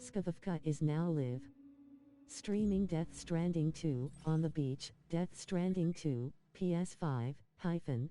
Skavivka is now live. Streaming Death Stranding 2, On the Beach, Death Stranding 2, PS5, hyphen.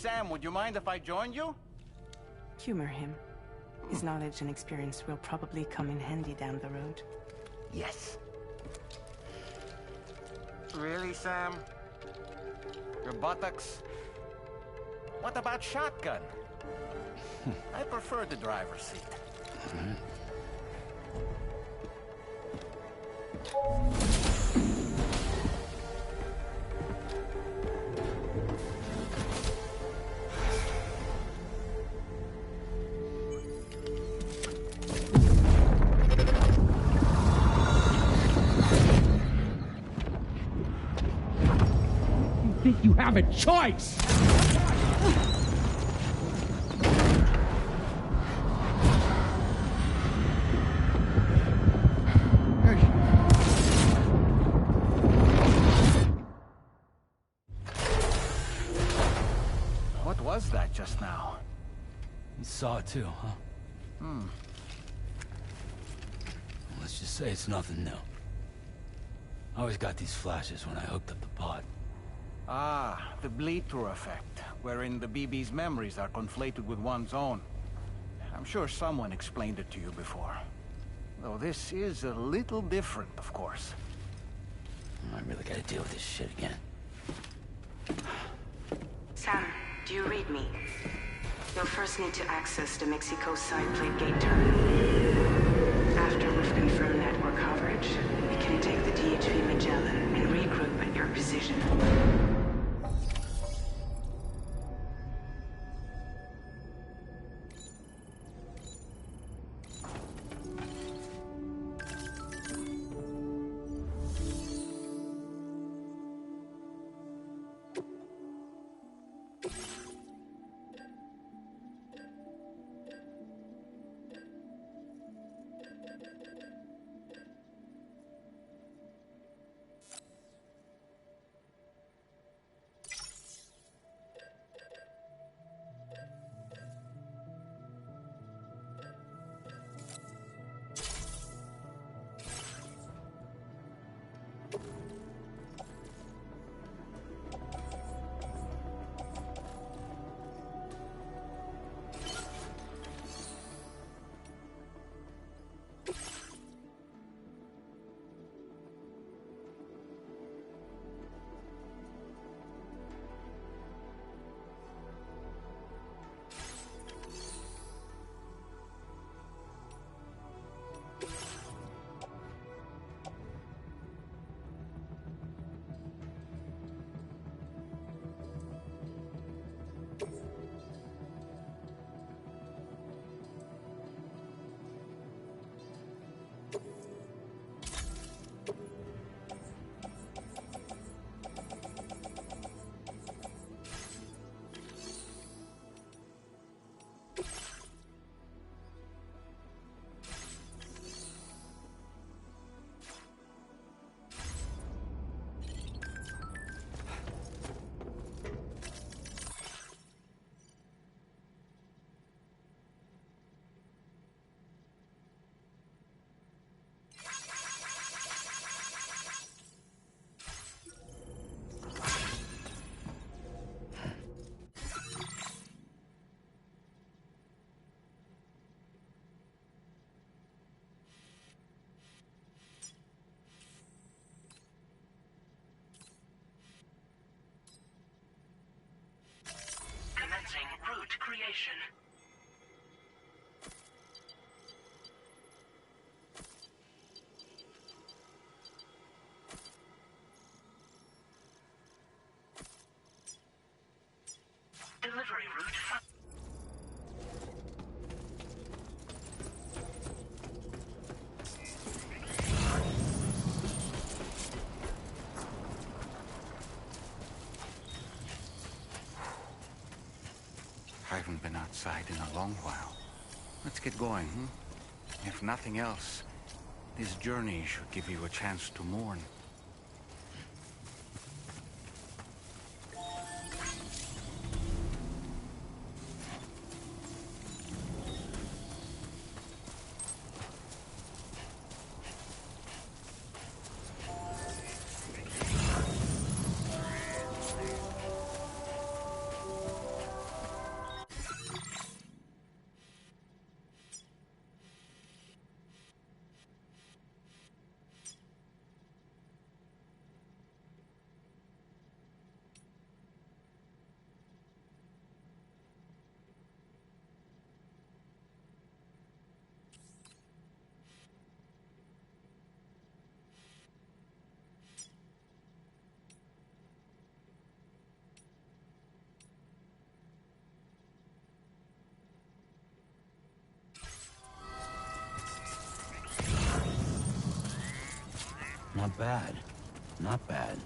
Sam, would you mind if I joined you? Humor him. His knowledge and experience will probably come in handy down the road. Yes. Really, Sam? Your buttocks? What about shotgun? I prefer the driver's seat. Think you have a choice? What was that just now? You saw it too, huh? Well, let's just say it's nothing new. I always got these flashes when I hooked up the pod. Ah, the bleed-through effect, wherein the BB's memories are conflated with one's own. I'm sure someone explained it to you before. Though this is a little different, of course. I really gotta deal with this shit again. Sam, do you read me? You'll first need to access the Mexico side plate gate terminal. After we've confirmed network coverage, we can take the DHV Magellan and regroup at your position. Route creation. Delivery route. I haven't been outside in a long while. Let's get going, If nothing else, this journey should give you a chance to mourn. Not bad. Not bad.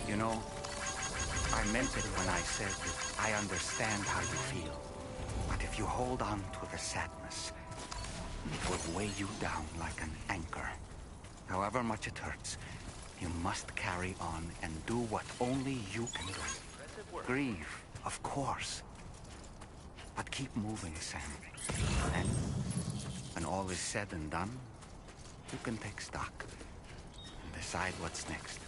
You know, I meant it when I said that I understand how you feel. But if you hold on to the sadness, it will weigh you down like an anchor. However much it hurts, you must carry on and do what only you can do. Grieve, of course. But keep moving, Sam. And when all is said and done, you can take stock and decide what's next.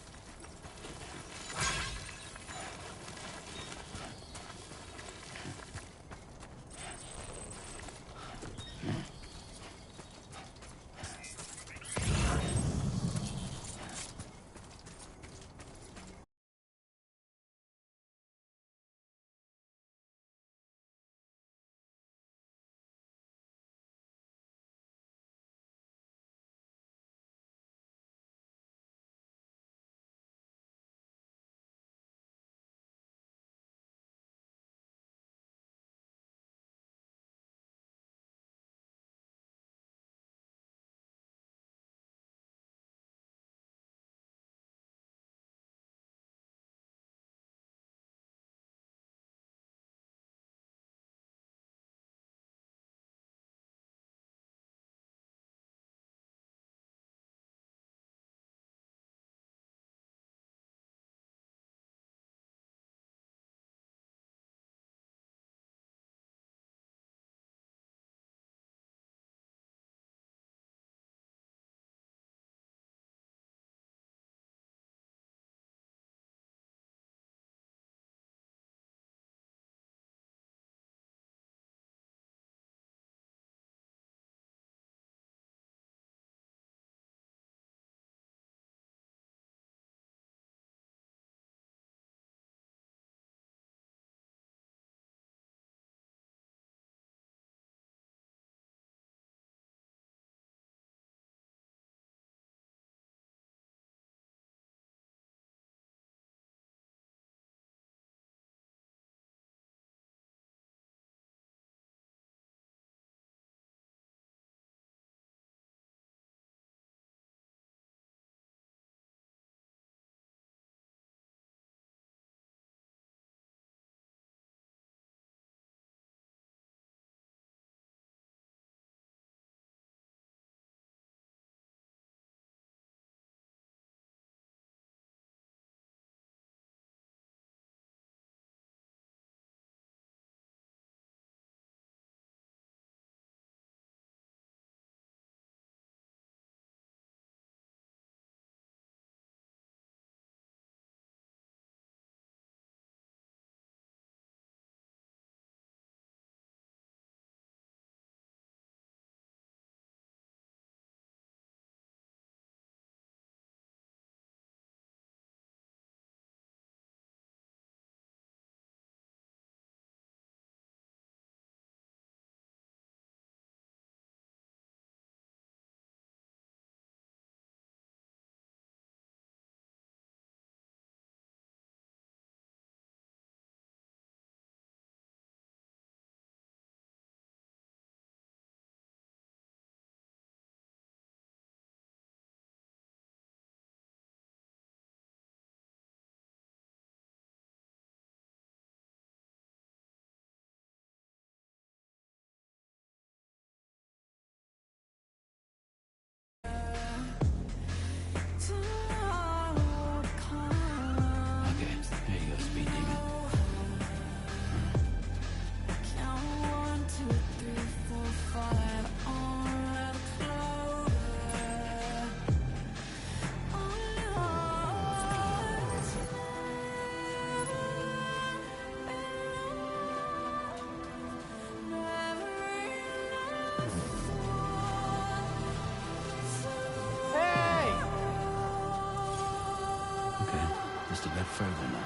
Just a bit further now.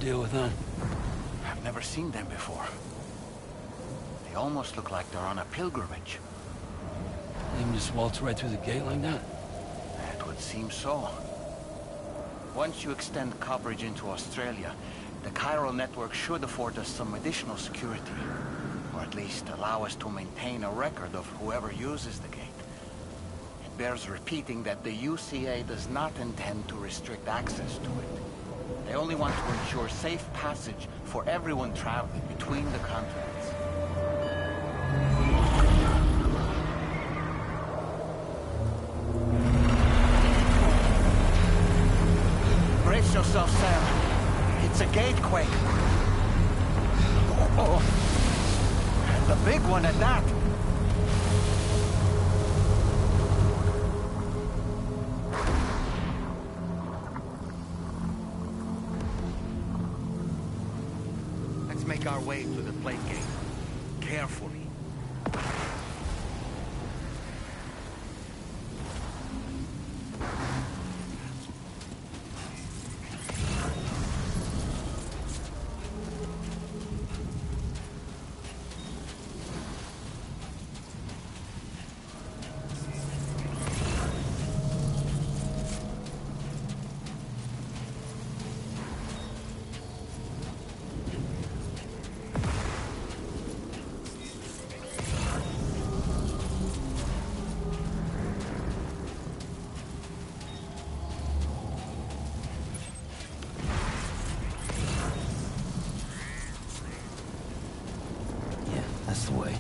deal with them? I've never seen them before. They almost look like they're on a pilgrimage. They can just waltz right through the gate like that? It would seem so. Once you extend coverage into Australia, the chiral network should afford us some additional security. Or at least allow us to maintain a record of whoever uses the gate. It bears repeating that the UCA does not intend to restrict access to it. They only want to ensure safe passage for everyone traveling between the continents. Brace yourself, Sam. It's a gatequake. Oh. And the big one at that. Let's make our way to the plate gate. Carefully. That's the way.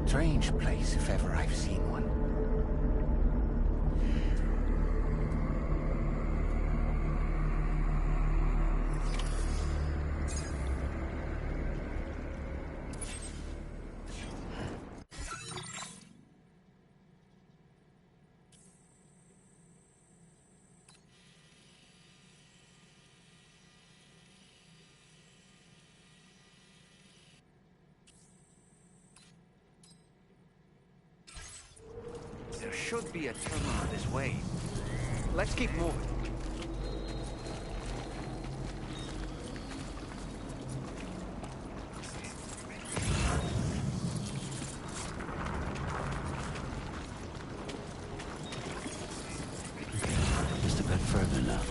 Strange place, if ever I've seen one. There should be a terminal this way. Let's keep moving. Just a bit further now.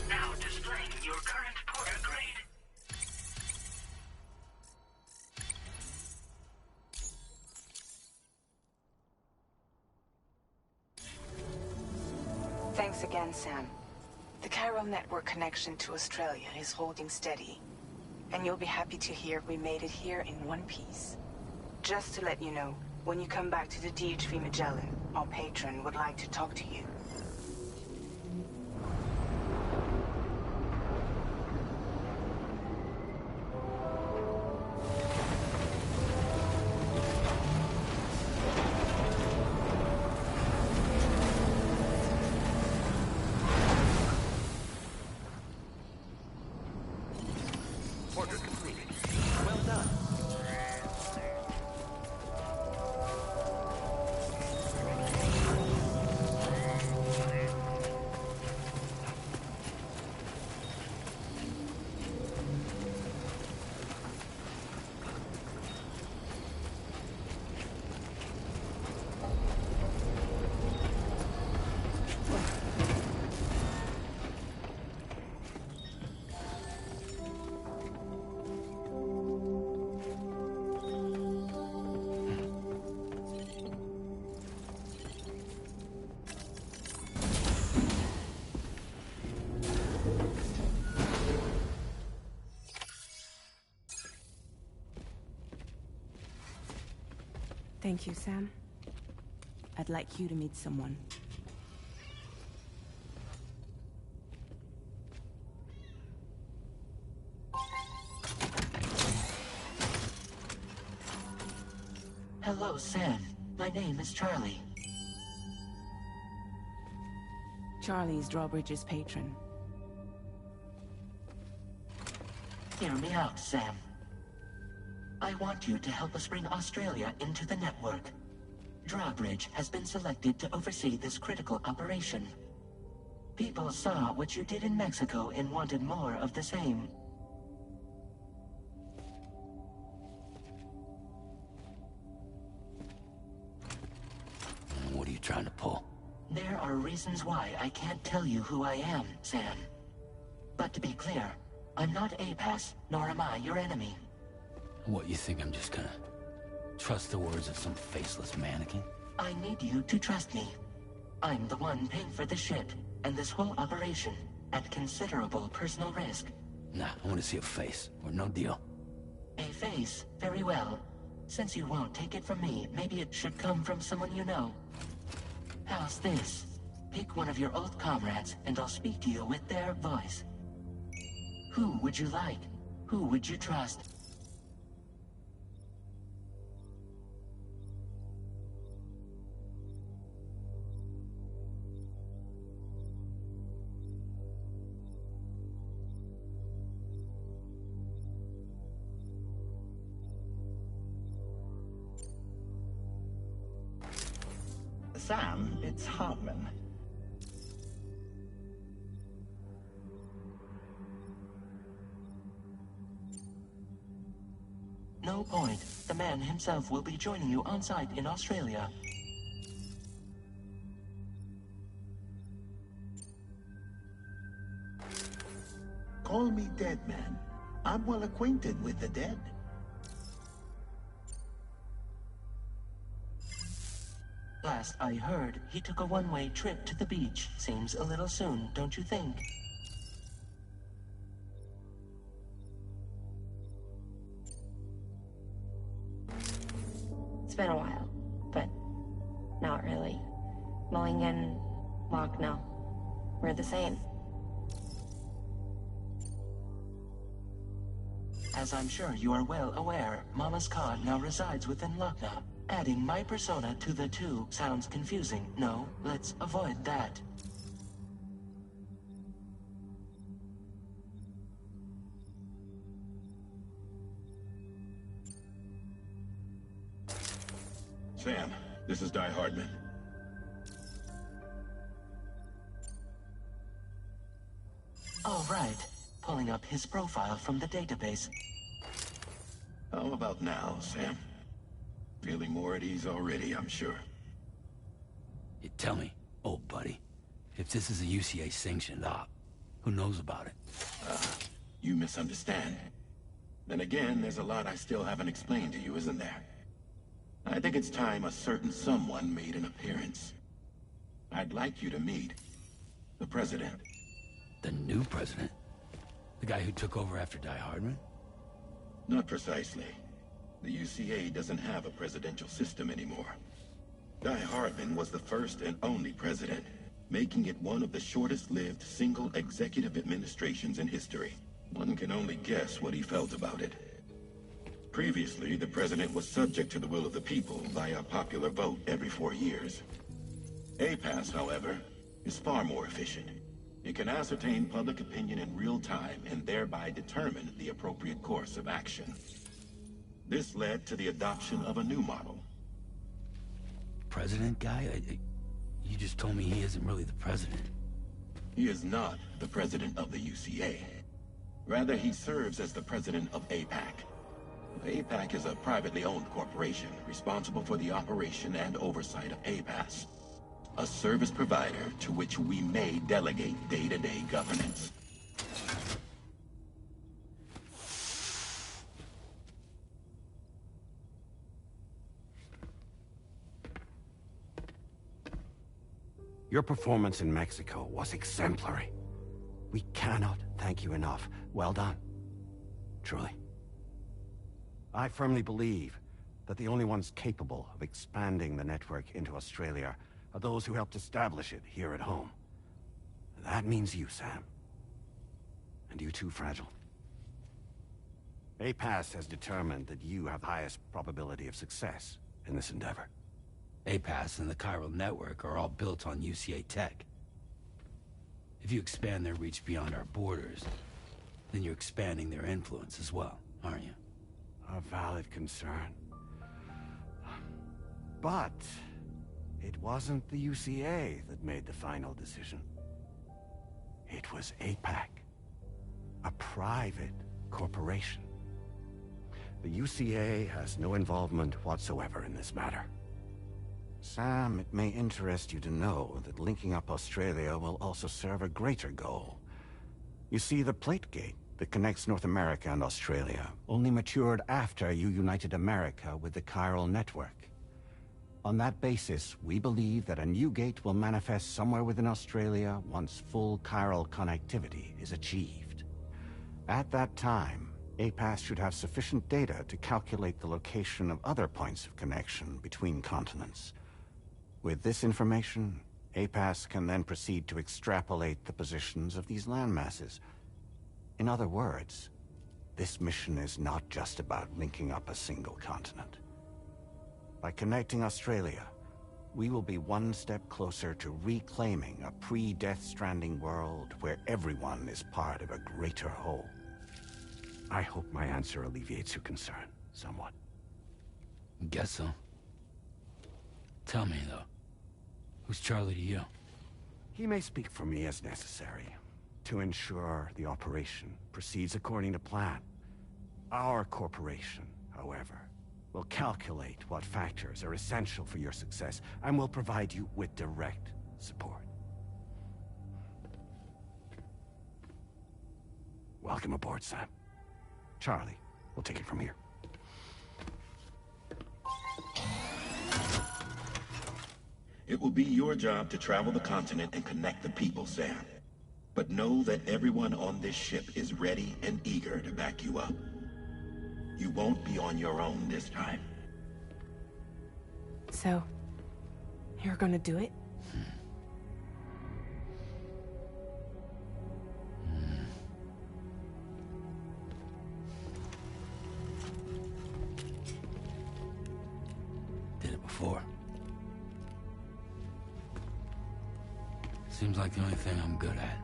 Now displaying your current porter grade. Thanks again, Sam. The chiral network connection to Australia is holding steady. And you'll be happy to hear we made it here in one piece. Just to let you know, when you come back to the DHV Magellan, our patron would like to talk to you. Order completed. Well done. Thank you, Sam. I'd like you to meet someone. Hello, Sam. My name is Charlie. Charlie's Drawbridge's patron. Hear me out, Sam. I want you to help us bring Australia into the network. Drawbridge has been selected to oversee this critical operation. People saw what you did in Mexico and wanted more of the same. What are you trying to pull? There are reasons why I can't tell you who I am, Sam. But to be clear, I'm not APAS, nor am I your enemy. What, you think I'm just gonna trust the words of some faceless mannequin? I need you to trust me. I'm the one paying for the ship and this whole operation at considerable personal risk. Nah, I want to see a face, or no deal. A face? Very well. Since you won't take it from me, maybe it should come from someone you know. How's this? Pick one of your old comrades, and I'll speak to you with their voice. Who would you like? Who would you trust? Sam, it's Hartman. No point. The man himself will be joining you on site in Australia. Call me Dead Man. I'm well acquainted with the dead. Last I heard, he took a one-way trip to the beach. Seems a little soon, don't you think? It's been a while, but not really. Mulligan, Locke, no. We're the same. As I'm sure you are well aware, Mama's Khan now resides within Lucknow. Adding my persona to the two sounds confusing. No, let's avoid that. Sam, this is Di Hardman. All right. Pulling up his profile from the database. How about now, Sam? Feeling more at ease already, I'm sure. You tell me, old buddy, if this is a UCA-sanctioned op, who knows about it? You misunderstand. Then again, there's a lot I still haven't explained to you, isn't there? I think it's time a certain someone made an appearance. I'd like you to meet the president. The new president? The guy who took over after Die Hardman? Not precisely. The UCA doesn't have a presidential system anymore. Die Hardman was the first and only president, making it one of the shortest-lived single executive administrations in history. One can only guess what he felt about it. Previously, the president was subject to the will of the people via a popular vote every 4 years. APAS, however, is far more efficient. It can ascertain public opinion in real time and thereby determine the appropriate course of action. This led to the adoption of a new model. President guy? You just told me he isn't really the president. He is not the president of the UCA. Rather, he serves as the president of APAC. APAC is a privately owned corporation responsible for the operation and oversight of APAS, a service provider to which we may delegate day-to-day governance. Your performance in Mexico was exemplary. We cannot thank you enough. Well done. Truly. I firmly believe that the only ones capable of expanding the network into Australia are those who helped establish it here at home. That means you, Sam. And you too, Fragile. APAS has determined that you have the highest probability of success in this endeavor. APAS and the chiral network are all built on UCA tech. If you expand their reach beyond our borders, then you're expanding their influence as well, aren't you? A valid concern. But it wasn't the UCA that made the final decision. It was APAC, a private corporation. The UCA has no involvement whatsoever in this matter. Sam, it may interest you to know that linking up Australia will also serve a greater goal. You see, the plate gate that connects North America and Australia only matured after you united America with the chiral network. On that basis, we believe that a new gate will manifest somewhere within Australia once full chiral connectivity is achieved. At that time, APAS should have sufficient data to calculate the location of other points of connection between continents. With this information, APAS can then proceed to extrapolate the positions of these landmasses. In other words, this mission is not just about linking up a single continent. By connecting Australia, we will be one step closer to reclaiming a pre-Death Stranding world where everyone is part of a greater whole. I hope my answer alleviates your concern somewhat. Guess so. Tell me, though, who's Charlie to you? He may speak for me as necessary to ensure the operation proceeds according to plan. Our corporation, however, will calculate what factors are essential for your success and will provide you with direct support. Welcome aboard, Sam. Charlie, we'll take it from here. It will be your job to travel the continent and connect the people, Sam. But know that everyone on this ship is ready and eager to back you up. You won't be on your own this time. So, you're gonna do it? Did it before. Seems like the only thing I'm good at.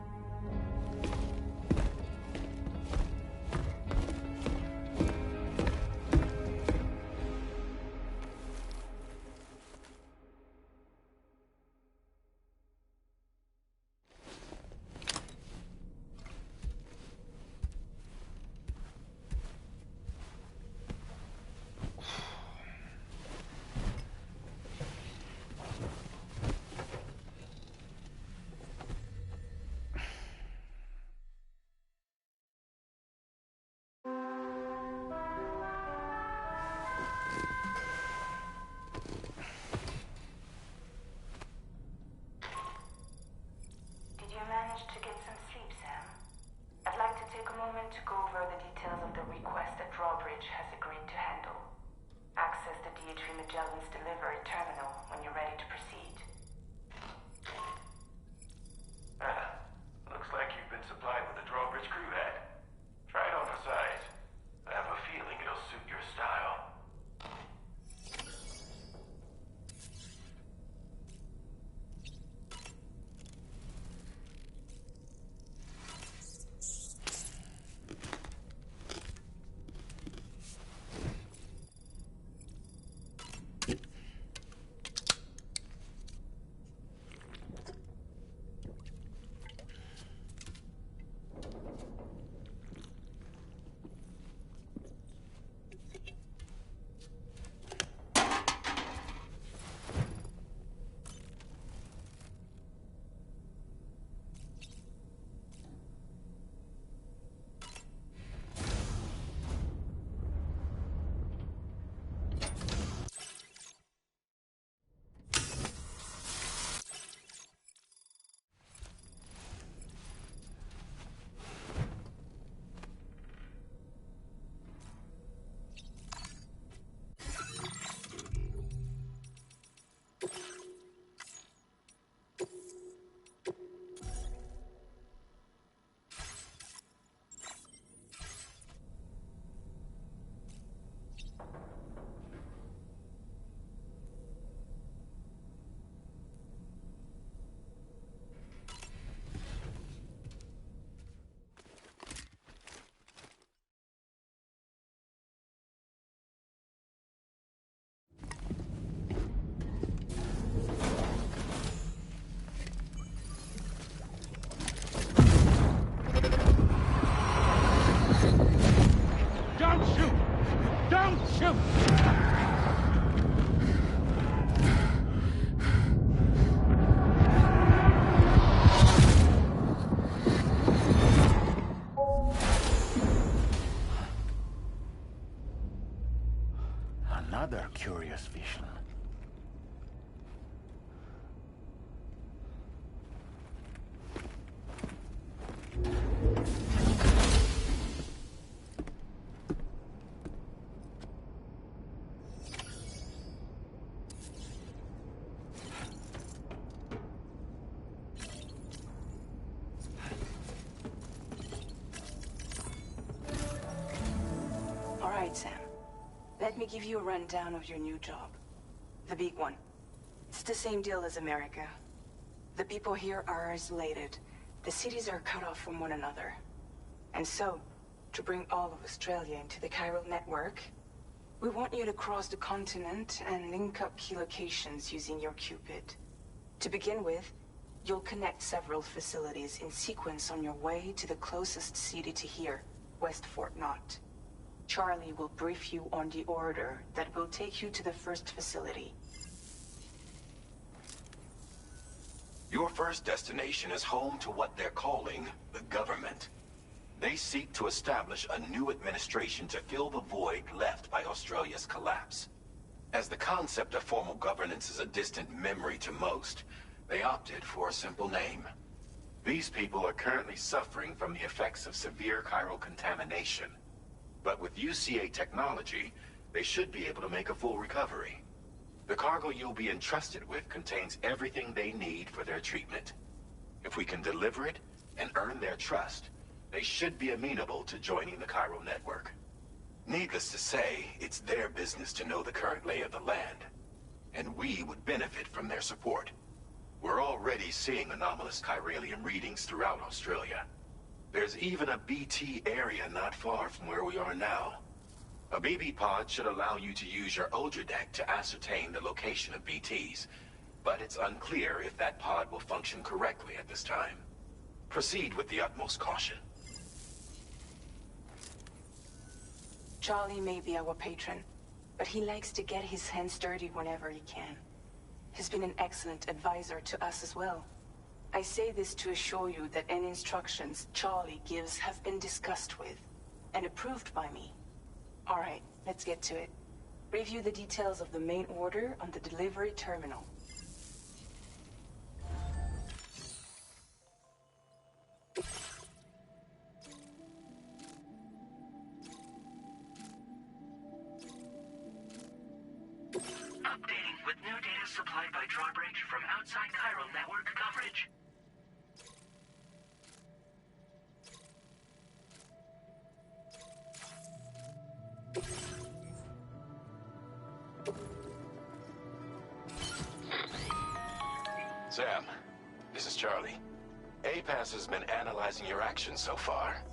DHV Magellan's delivery terminal when you're ready to proceed. Looks like you've been supplied with a drawbridge crew hat. Try it on for size. I have a feeling it'll suit your style. Don't shoot! Don't shoot! Another curious vision. All right, Sam. Let me give you a rundown of your new job. The big one. It's the same deal as America. The people here are isolated. The cities are cut off from one another. And so, to bring all of Australia into the chiral network, we want you to cross the continent and link up key locations using your Cupid. To begin with, you'll connect several facilities in sequence on your way to the closest city to here, West Fort Knott. Charlie will brief you on the order that will take you to the first facility. Your first destination is home to what they're calling the government. They seek to establish a new administration to fill the void left by Australia's collapse. As the concept of formal governance is a distant memory to most, they opted for a simple name. These people are currently suffering from the effects of severe chiral contamination. But with UCA technology, they should be able to make a full recovery. The cargo you'll be entrusted with contains everything they need for their treatment. If we can deliver it and earn their trust, they should be amenable to joining the chiral network. Needless to say, it's their business to know the current lay of the land, and we would benefit from their support. We're already seeing anomalous chiralium readings throughout Australia. There's even a BT area not far from where we are now. A BB pod should allow you to use your Ultra deck to ascertain the location of BTs, but it's unclear if that pod will function correctly at this time. Proceed with the utmost caution. Charlie may be our patron, but he likes to get his hands dirty whenever he can. He's been an excellent advisor to us as well. I say this to assure you that any instructions Charlie gives have been discussed with and approved by me. All right, let's get to it. Review the details of the main order on the delivery terminal. supplied by drawbridge from outside chiral network coverage. Sam, this is Charlie. APAS has been analyzing your actions so far,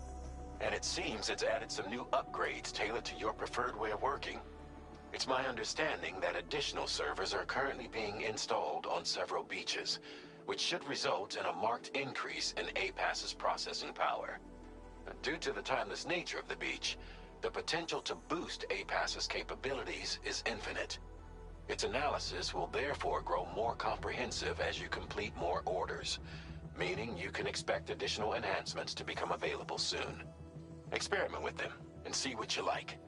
and it seems it's added some new upgrades tailored to your preferred way of working. It's my understanding that additional servers are currently being installed on several beaches, which should result in a marked increase in APAS's processing power. Due to the timeless nature of the beach, the potential to boost APAS's capabilities is infinite. Its analysis will therefore grow more comprehensive as you complete more orders, meaning you can expect additional enhancements to become available soon. Experiment with them and see what you like.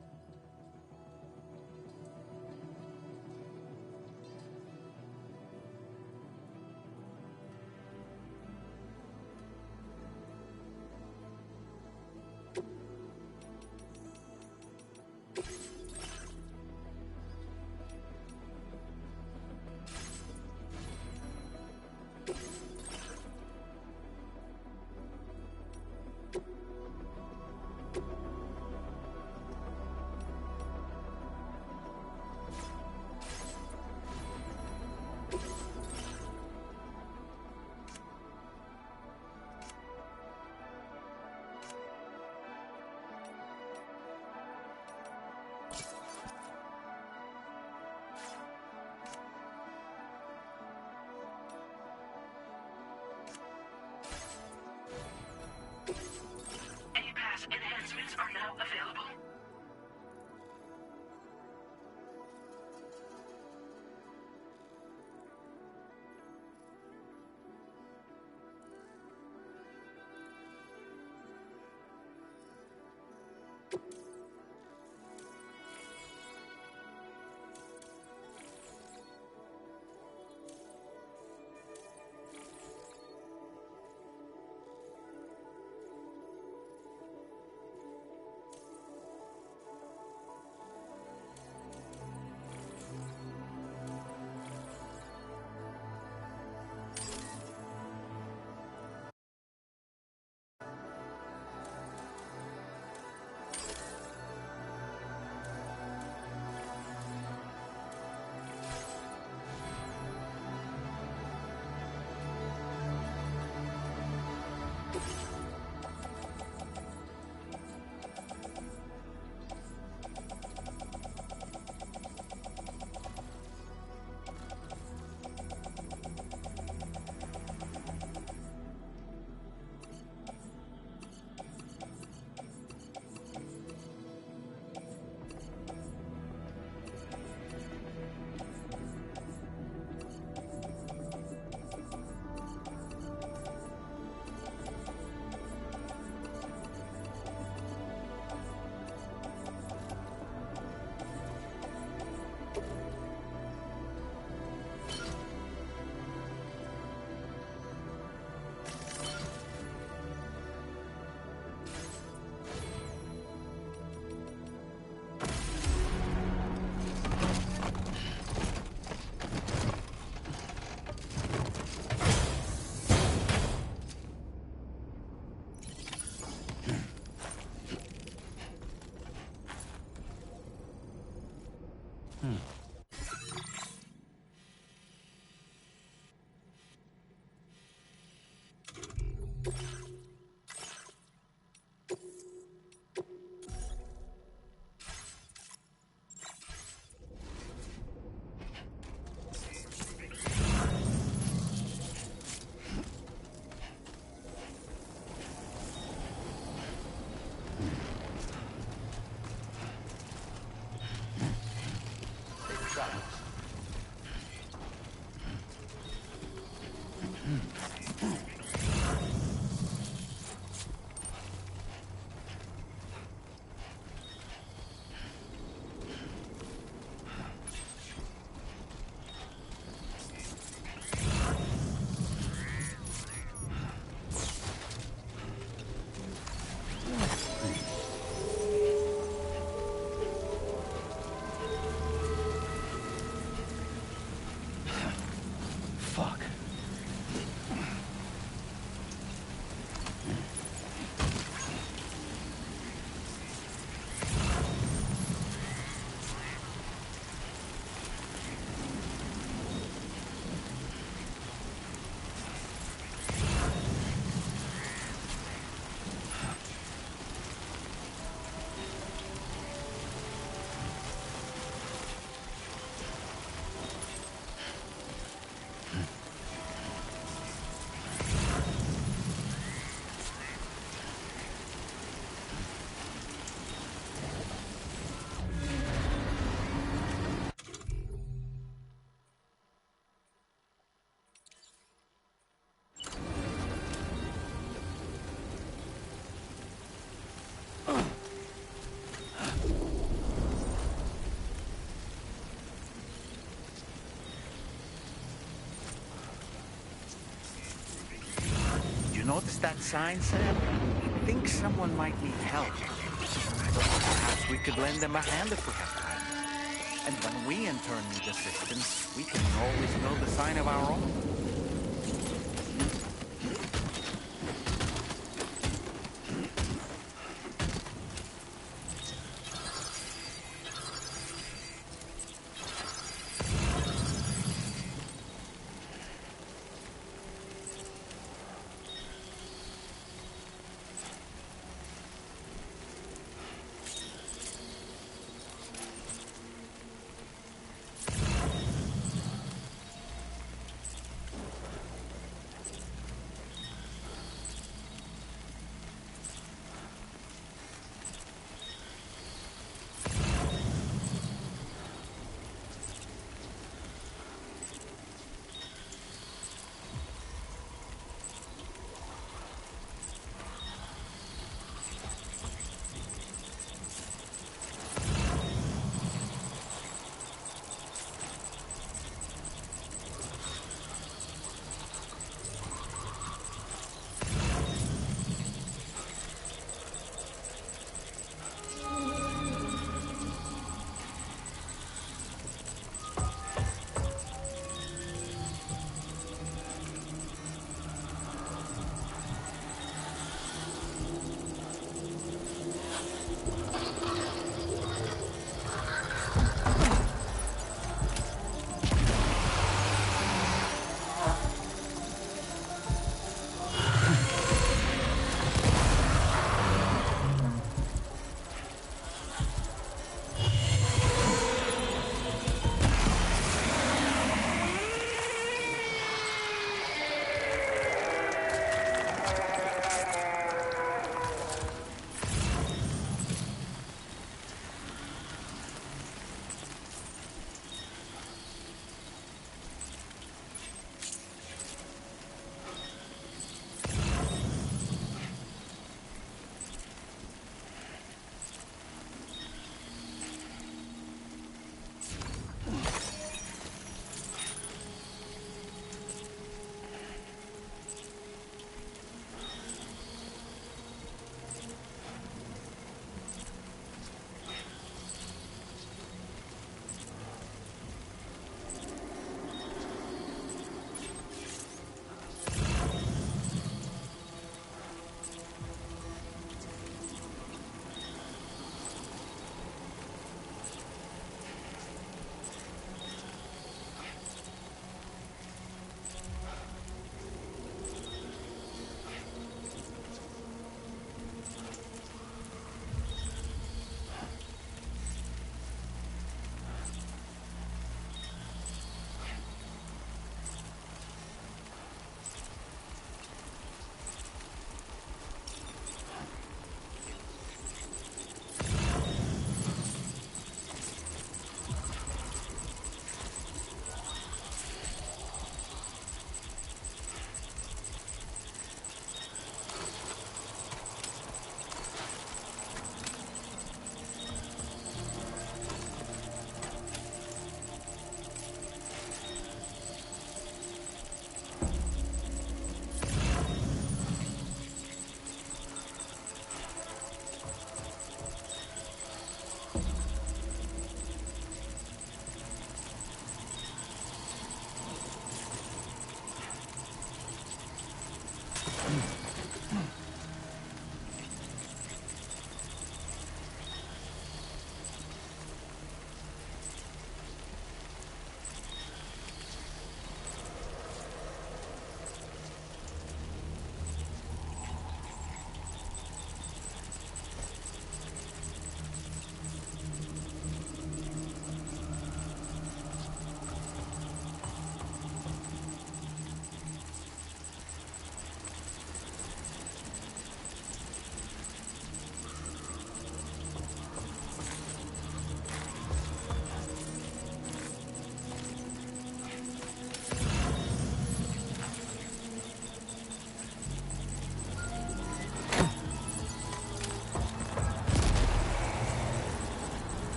noticed that sign, Sam? I think someone might need help. I thought perhaps we could lend them a hand if we have time. And when we in turn need assistance, we can always build a sign of our own.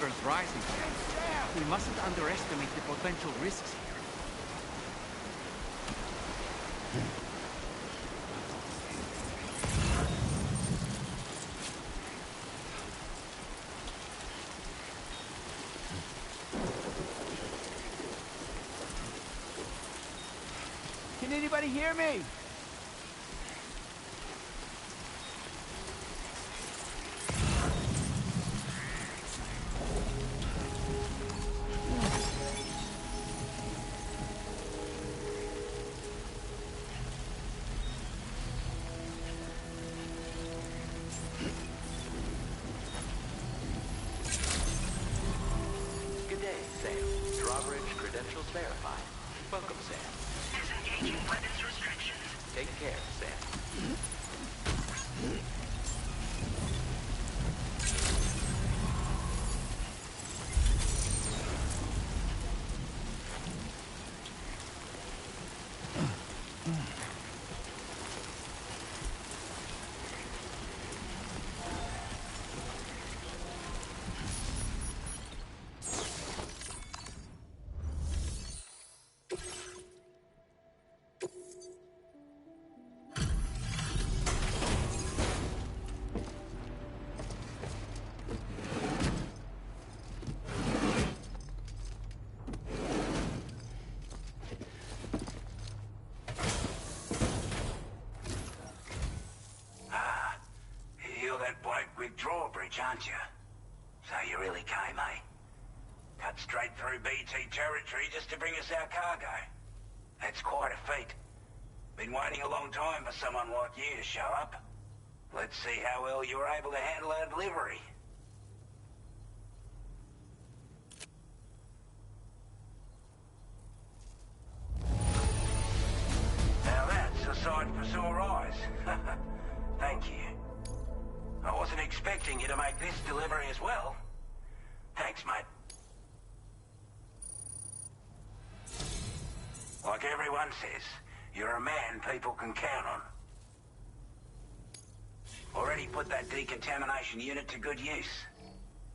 river's rising. We mustn't underestimate the potential risks here. Can anybody hear me? Good day, Sam. Drawbridge credentials verified. Welcome, Sam. Disengaging weapons restrictions. Take care, Sam. Drawbridge, aren't you? So you really came, eh? Cut straight through BT territory just to bring us our cargo. That's quite a feat. Been waiting a long time for someone like you to show up. Let's see how well you were able to handle our delivery. Now that's a sight for sore eyes. Thank you. I wasn't expecting you to make this delivery as well. Thanks, mate. Like everyone says, you're a man people can count on. Already put that decontamination unit to good use.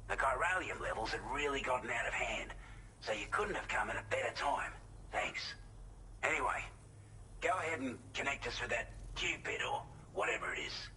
The chiralium levels had really gotten out of hand, so you couldn't have come at a better time. Thanks. Anyway, go ahead and connect us with that Cupid or whatever it is.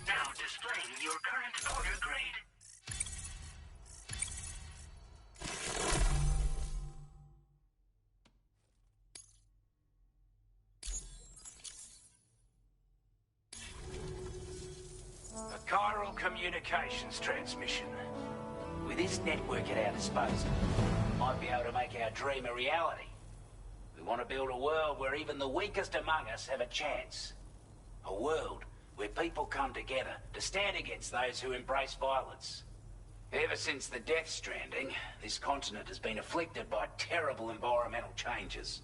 Now displaying your current order grade. A chiral communications transmission. With this network at our disposal, we might be able to make our dream a reality. We want to build a world where even the weakest among us have a chance. A world where people come together to stand against those who embrace violence. Ever since the Death Stranding, this continent has been afflicted by terrible environmental changes.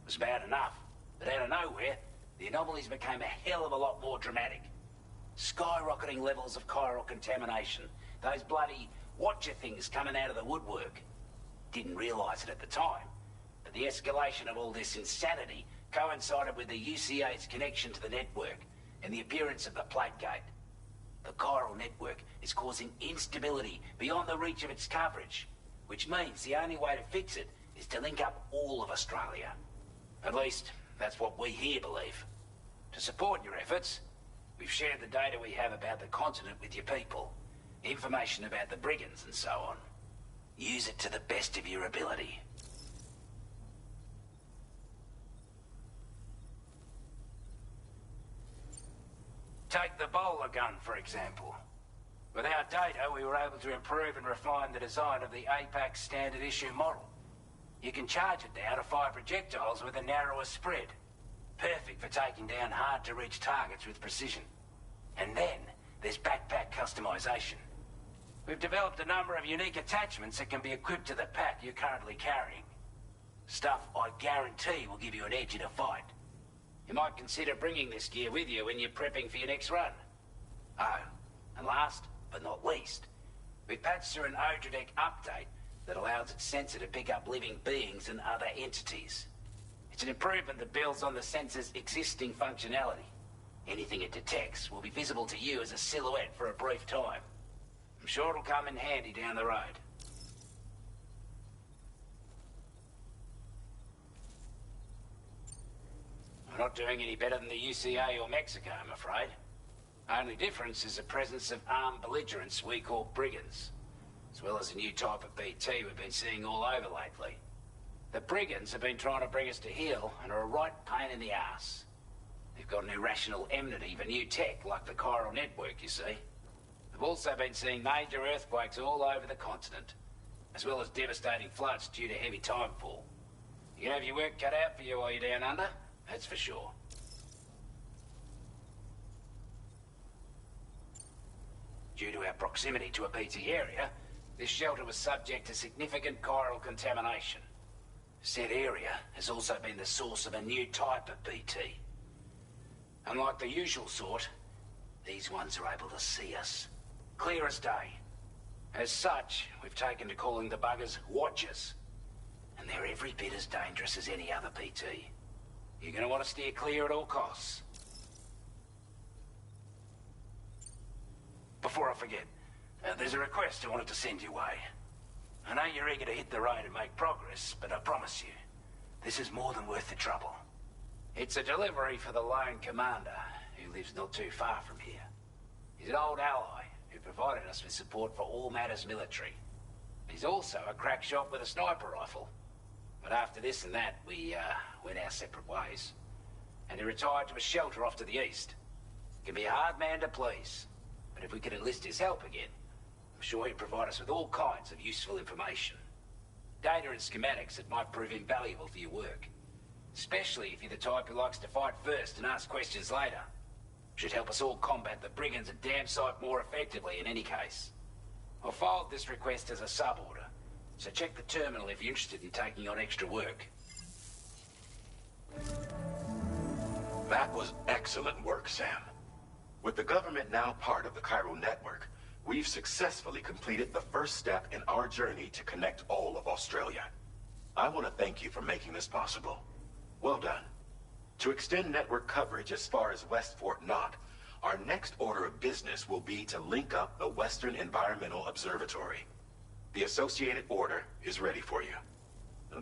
It was bad enough, but out of nowhere, the anomalies became a hell of a lot more dramatic. Skyrocketing levels of chiral contamination, those bloody watcher things coming out of the woodwork. Didn't realise it at the time, but the escalation of all this insanity coincided with the UCA's connection to the network and the appearance of the plate gate. The chiral network is causing instability beyond the reach of its coverage, which means the only way to fix it is to link up all of Australia. At least, that's what we here believe. To support your efforts, we've shared the data we have about the continent with your people, information about the brigands and so on. Use it to the best of your ability. Take the bowler gun, for example. With our data, we were able to improve and refine the design of the APAC standard issue model. You can charge it now to fire projectiles with a narrower spread. Perfect for taking down hard-to-reach targets with precision. And then, there's backpack customization. We've developed a number of unique attachments that can be equipped to the pack you're currently carrying. Stuff I guarantee will give you an edge in a fight. You might consider bringing this gear with you when you're prepping for your next run. Oh, and last but not least, we patched through an Odradek update that allows its sensor to pick up living beings and other entities. It's an improvement that builds on the sensor's existing functionality. Anything it detects will be visible to you as a silhouette for a brief time. I'm sure it'll come in handy down the road. We're not doing any better than the UCA or Mexico, I'm afraid. Only difference is the presence of armed belligerents we call brigands, as well as a new type of BT we've been seeing all over lately. The brigands have been trying to bring us to heel and are a right pain in the ass. They've got an irrational enmity for new tech like the chiral network, you see. We've also been seeing major earthquakes all over the continent, as well as devastating floods due to heavy timefall. You can have your work cut out for you while you're down under, that's for sure. Due to our proximity to a BT area, this shelter was subject to significant chiral contamination. Said area has also been the source of a new type of BT. Unlike the usual sort, these ones are able to see us. Clear as day. As such, we've taken to calling the buggers Watchers. And they're every bit as dangerous as any other BT. You're gonna want to steer clear at all costs. Before I forget, there's a request I wanted to send your way. I know you're eager to hit the road and make progress, but I promise you, this is more than worth the trouble. It's a delivery for the lone commander, who lives not too far from here. He's an old ally who provided us with support for all matters military. He's also a crack shot with a sniper rifle. But after this and that, we went our separate ways. And he retired to a shelter off to the east. Can be a hard man to please, but if we could enlist his help again, I'm sure he'd provide us with all kinds of useful information. Data and schematics that might prove invaluable for your work. Especially if you're the type who likes to fight first and ask questions later. Should help us all combat the brigands a damn sight more effectively in any case. I'll filed this request as a sub-order, so check the terminal if you're interested in taking on extra work. That was excellent work, Sam. With the government now part of the chiral network, we've successfully completed the first step in our journey to connect all of Australia. I want to thank you for making this possible. Well done. To extend network coverage as far as West Fort Knott, our next order of business will be to link up the Western Environmental Observatory. The associated order is ready for you.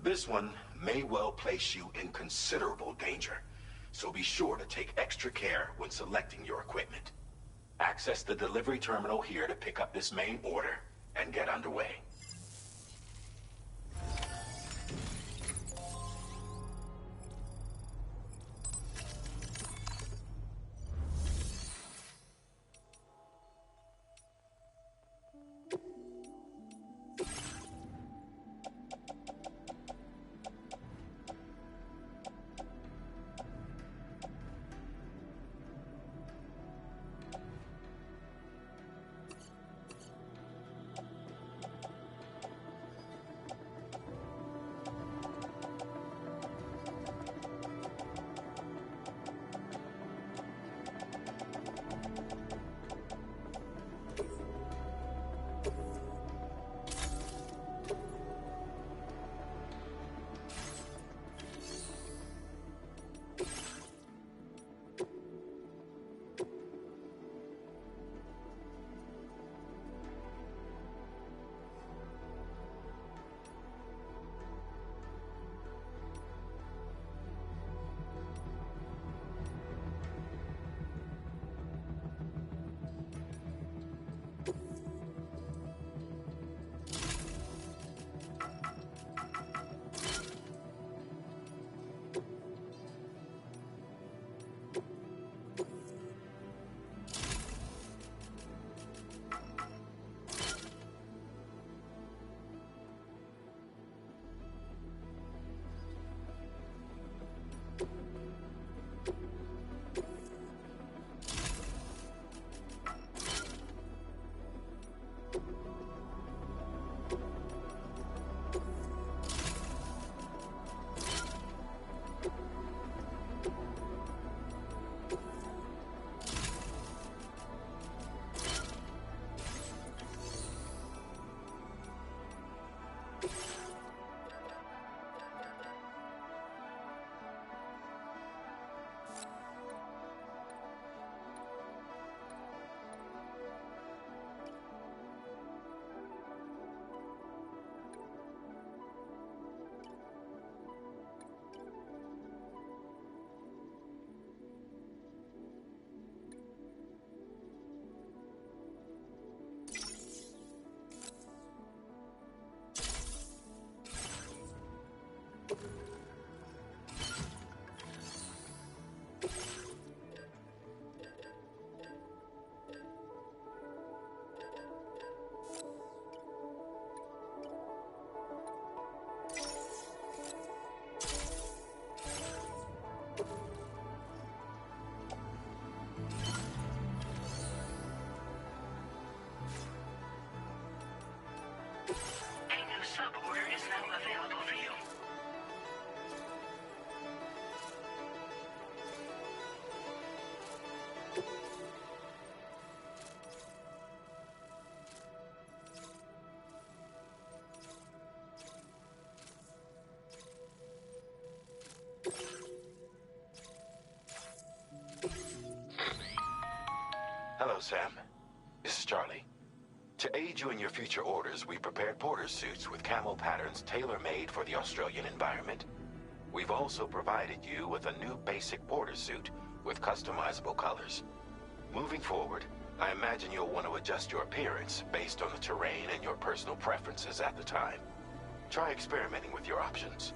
This one may well place you in considerable danger, so be sure to take extra care when selecting your equipment. Access the delivery terminal here to pick up this main order and get underway. Hello, Sam. This is Charlie. To aid you in your future orders, we prepared porter suits with camel patterns tailor-made for the Australian environment. We've also provided you with a new basic porter suit with customizable colors. Moving forward, I imagine you'll want to adjust your appearance based on the terrain and your personal preferences at the time. Try experimenting with your options.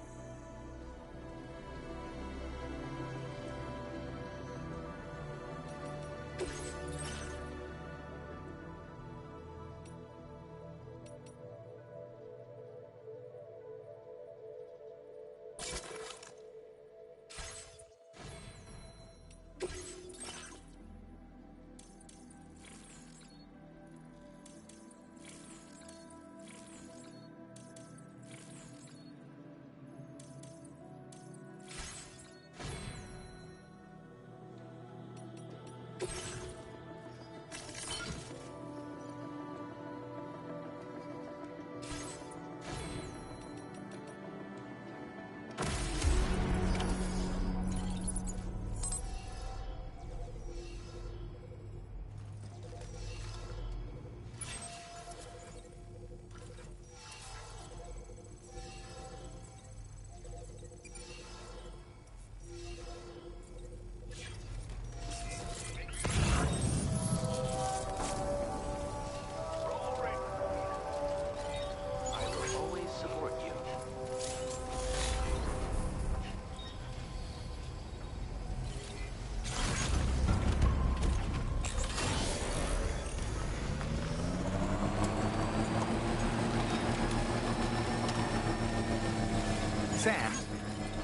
Sam,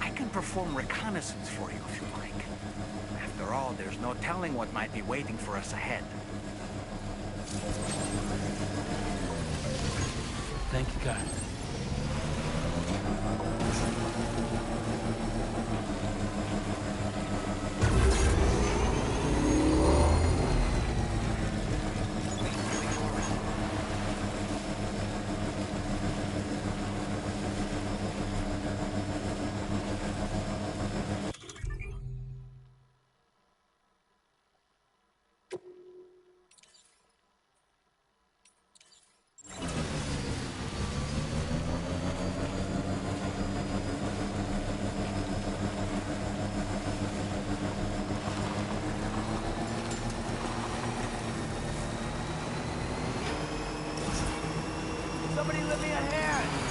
I can perform reconnaissance for you if you like. After all, there's no telling what might be waiting for us ahead. Thank you, guys. Somebody lend me a hand!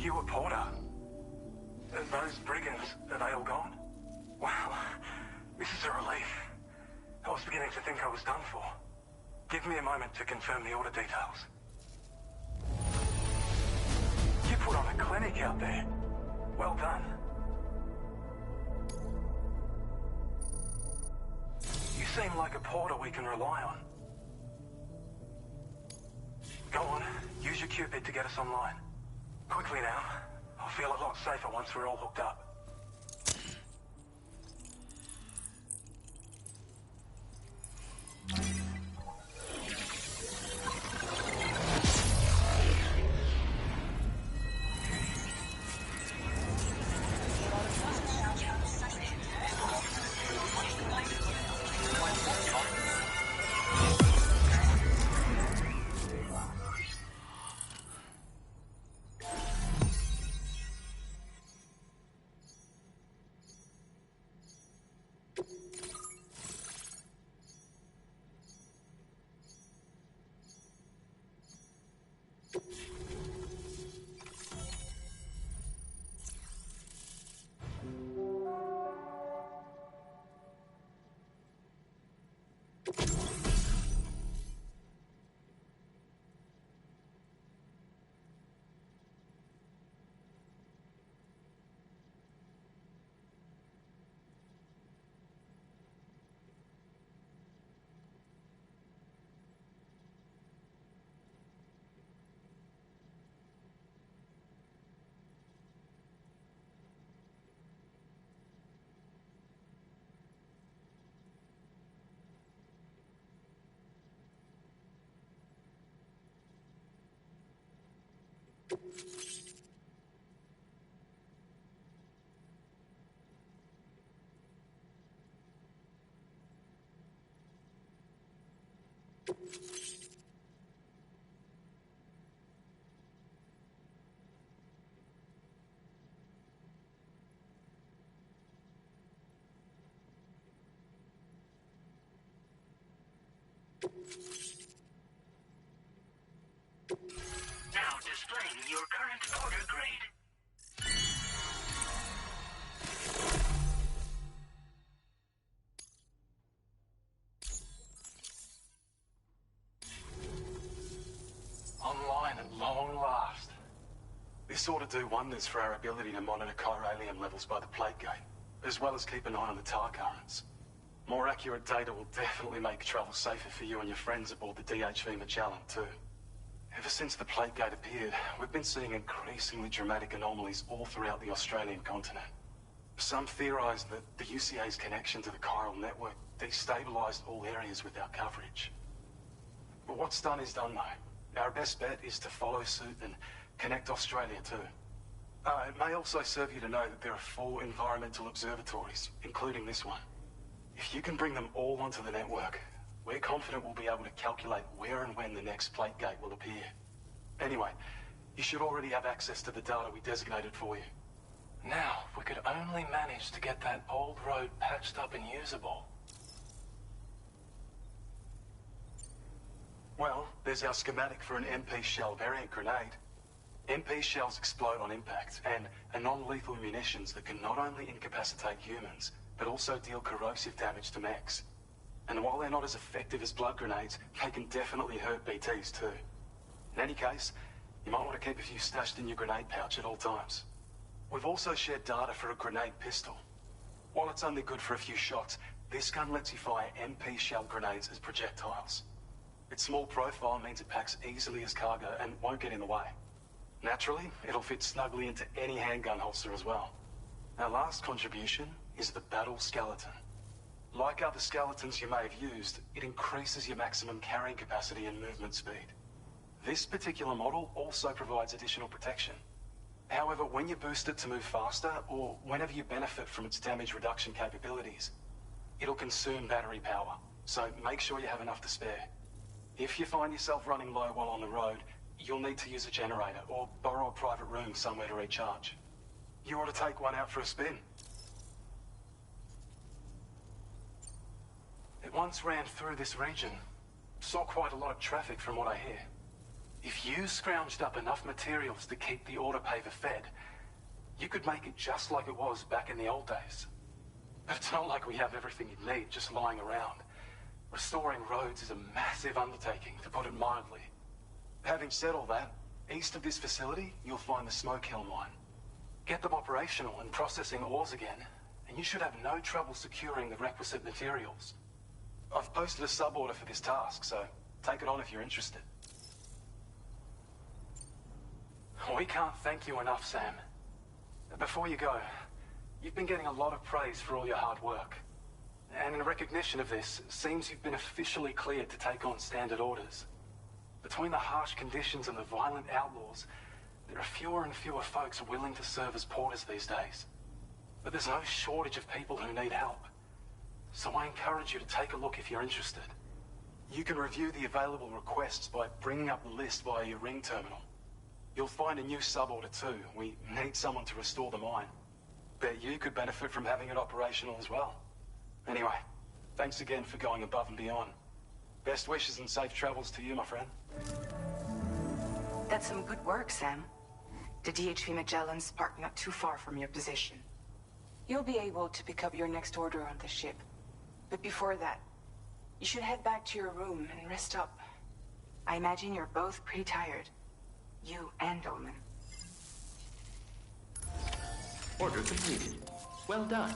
You were Porter. Those brigands, are they all gone? Wow, this is a relief. I was beginning to think I was done for. Give me a moment to confirm the order details. You put on a clinic out there. Well done. You seem like a porter we can rely on. Go on, use your Cupid to get us online. Quickly now. I'll feel a lot safer once we're all hooked up. Now displaying your current order grade. Online at long last. This ought to do wonders for our ability to monitor chiralium levels by the plate gate, as well as keep an eye on the tar currents. More accurate data will definitely make travel safer for you and your friends aboard the DHV Magellan, too. Ever since the plate gate appeared, we've been seeing increasingly dramatic anomalies all throughout the Australian continent. Some theorize that the UCA's connection to the chiral network destabilized all areas without coverage. But what's done is done, though. Our best bet is to follow suit and connect Australia, too. It may also serve you to know that there are 4 environmental observatories, including this one. If you can bring them all onto the network, we're confident we'll be able to calculate where and when the next plate gate will appear. Anyway, you should already have access to the data we designated for you. Now, if we could only manage to get that old road patched up and usable. Well, there's our schematic for an MP shell variant grenade. MP shells explode on impact, and are non-lethal munitions that can not only incapacitate humans, but also deal corrosive damage to mechs. And while they're not as effective as blood grenades, they can definitely hurt BTs too. In any case, you might want to keep a few stashed in your grenade pouch at all times. We've also shared data for a grenade pistol. While it's only good for a few shots, this gun lets you fire MP shell grenades as projectiles. Its small profile means it packs easily as cargo and won't get in the way. Naturally, it'll fit snugly into any handgun holster as well. Our last contribution is the battle skeleton. Like other skeletons you may have used, it increases your maximum carrying capacity and movement speed. This particular model also provides additional protection. However, when you boost it to move faster, or whenever you benefit from its damage reduction capabilities, it'll consume battery power, so make sure you have enough to spare. If you find yourself running low while on the road, you'll need to use a generator or borrow a private room somewhere to recharge. You ought to take one out for a spin. It once ran through this region. Saw quite a lot of traffic from what I hear. If you scrounged up enough materials to keep the autopaver fed, you could make it just like it was back in the old days. But it's not like we have everything you need just lying around. Restoring roads is a massive undertaking, to put it mildly. Having said all that, east of this facility, you'll find the Smoke Hill mine. Get them operational and processing ores again, and you should have no trouble securing the requisite materials. I've posted a sub-order for this task, so take it on if you're interested. We can't thank you enough, Sam. Before you go, you've been getting a lot of praise for all your hard work. And in recognition of this, it seems you've been officially cleared to take on standard orders. Between the harsh conditions and the violent outlaws, there are fewer and fewer folks willing to serve as porters these days. But there's no shortage of people who need help. So I encourage you to take a look if you're interested. You can review the available requests by bringing up the list via your ring terminal. You'll find a new sub-order too. We need someone to restore the mine. Bet you could benefit from having it operational as well. Anyway, thanks again for going above and beyond. Best wishes and safe travels to you, my friend. That's some good work, Sam. The DHV Magellan's parked not too far from your position. You'll be able to pick up your next order on the ship. But before that, you should head back to your room and rest up. I imagine you're both pretty tired. You and Dolman. Order completed. Well done.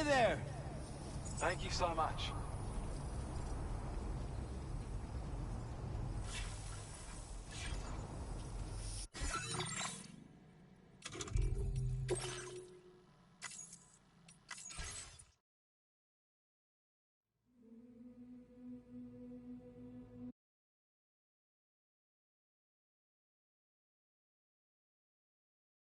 there! Thank you so much.